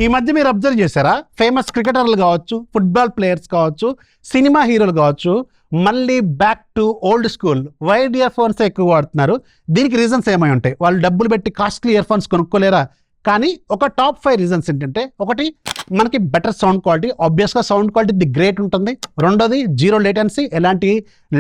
ఈ మధ్య మీరు అబ్జర్వ్ చేశారా, ఫేమస్ క్రికెటర్లు కావచ్చు, ఫుట్బాల్ ప్లేయర్స్ కావచ్చు, సినిమా హీరోలు కావచ్చు, మళ్ళీ back to old school wide ear phones ఎక్కువ వాడుతున్నారు. దీనికి రీజన్స్ ఏమై ఉంటాయి? వాళ్ళు డబ్బులు పెట్టి కాస్ట్లీ ఇయర్ ఫోన్స్ కొనుక్కోలేరా? కానీ ఒక టాప్ 5 రీజన్స్ ఏంటంటే, ఒకటి మనకి బెటర్ సౌండ్ క్వాలిటీ, ఆబ్వియస్గా సౌండ్ క్వాలిటీ ది గ్రేట్ ఉంటుంది. రెండోది జీరో లేటెన్సీ, ఎలాంటి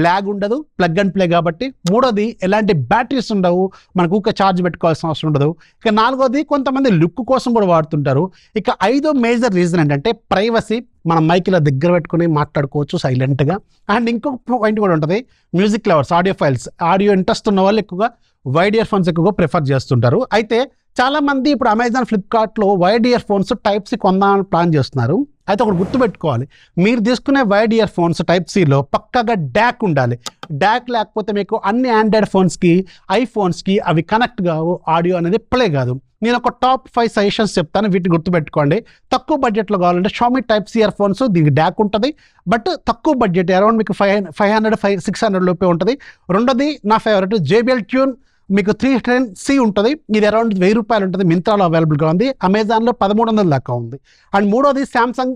ల్యాగ్ ఉండదు, ప్లగ్ అండ్ ప్లే కాబట్టి. మూడోది ఎలాంటి బ్యాటరీస్ ఉండవు, మనకు ఊక ఛార్జ్ పెట్టుకోవాల్సిన అవసరం ఉండదు. ఇక నాలుగోది కొంతమంది లుక్ కోసం కూడా వాడుతుంటారు. ఇక ఐదో మేజర్ రీజన్ ఏంటంటే ప్రైవసీ, మనం మైక్లో దగ్గర పెట్టుకుని మాట్లాడుకోవచ్చు సైలెంట్గా. అండ్ ఇంకొక పాయింట్ కూడా ఉంటుంది, music lovers, audio files, audio interest ఉన్న వాళ్ళు ఎక్కువగా వైడ్ ఇయర్ ఫోన్స్ ఎక్కువగా ప్రిఫర్ చేస్తుంటారు. అయితే చాలామంది ఇప్పుడు అమెజాన్, ఫ్లిప్కార్ట్లో wide ear phones type C కొందామని ప్లాన్ చేస్తున్నారు. అయితే ఒకటి గుర్తుపెట్టుకోవాలి, మీరు తీసుకునే వైడ్ ఇయర్ ఫోన్స్ టైప్ సిలో పక్కగా డ్యాక్ ఉండాలి. డ్యాక్ లేకపోతే మీకు అన్ని ఆండ్రాయిడ్ ఫోన్స్కి, ఐఫోన్స్కి అవి కనెక్ట్ కావు, ఆడియో అనేది ప్లే కాదు. నేను ఒక టాప్ 5 సజెషన్స్ చెప్తాను, వీటిని గుర్తుపెట్టుకోండి. తక్కువ బడ్జెట్లో కావాలంటే Xiaomi type C earphones, దీనికి డ్యాక్ ఉంటుంది. బట్ తక్కువ బడ్జెట్ అరౌండ్ మీకు 500-600 లోపే ఉంటుంది. రెండోది నా ఫేవరెట్ JBL ట్యూన్, మీకు 310C ఉంటుంది. ఇది అరౌండ్ 1000 రూపాయలు ఉంటుంది. మింత్రాలో అవైలబుల్గా ఉంది, అమెజాన్లో 1300 దాకా ఉంది. అండ్ మూడోది శాంసంగ్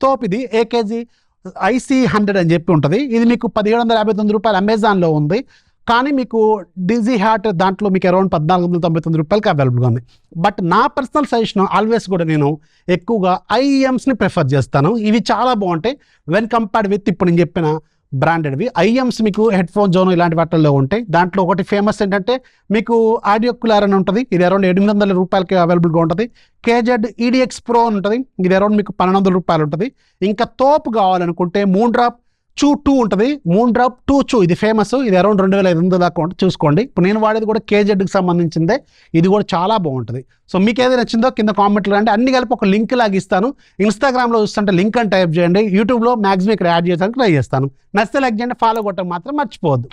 తోప్, ఇది AKG IC100 అని చెప్పి ఉంటుంది. ఇది మీకు 1759 రూపాయలు అమెజాన్లో ఉంది. కానీ మీకు డిజీ హ్యాట్ దాంట్లో మీకు అరౌండ్ 1499 రూపాయలకి అవైలబుల్గా ఉంది. బట్ నా పర్సనల్ సజెషన్ ఆల్వేస్ కూడా నేను ఎక్కువగా IEMSని ప్రిఫర్ చేస్తాను. ఇవి చాలా బాగుంటాయి వెన్ కంపేర్డ్ విత్ ఇప్పుడు నేను చెప్పిన బ్రాండెడ్వి. IEMS మీకు హెడ్ ఫోన్ జోన్ ఇలాంటి వాటిల్లో ఉంటాయి. దాంట్లో ఒకటి ఫేమస్ ఏంటంటే మీకు ఆడియో కూలర్ అని ఉంటుంది, ఇది అరౌండ్ 800 రూపాయలకి అవైలబుల్గా ఉంటుంది. KZ EDX Pro అని ఉంటుంది, ఇది అరౌండ్ మీకు 1200 రూపాయలు ఉంటుంది. ఇంకా తోపు కావాలనుకుంటే మూన్ డ్రాప్ చూ 2 ఉంటుంది, మూన్ డ్రాప్ 2 చూ, ఇది ఫేమస్, ఇది అరౌండ్ 2500 దాకా ఉంటుంది. చూసుకోండి, ఇప్పుడు నేను వాడేది కూడా KZకి సంబంధించిందే, ఇది కూడా చాలా బాగుంటుంది. సో మీకు ఏది నచ్చిందో కింద కామెంట్లు రండి, అన్ని కలిపి ఒక లింక్ లాగా ఇస్తాను. ఇన్స్టాగ్రామ్లో చూస్తుంటే లింక్ అని టైప్ చేయండి, యూట్యూబ్లో మ్యాక్సిమం ఇక్కడ యాడ్ చేయడానికి ట్రై చేస్తాను. నచ్చితే లైక్ చేయండి, ఫాలో కొట్టడం మాత్రం మర్చిపోవద్దు.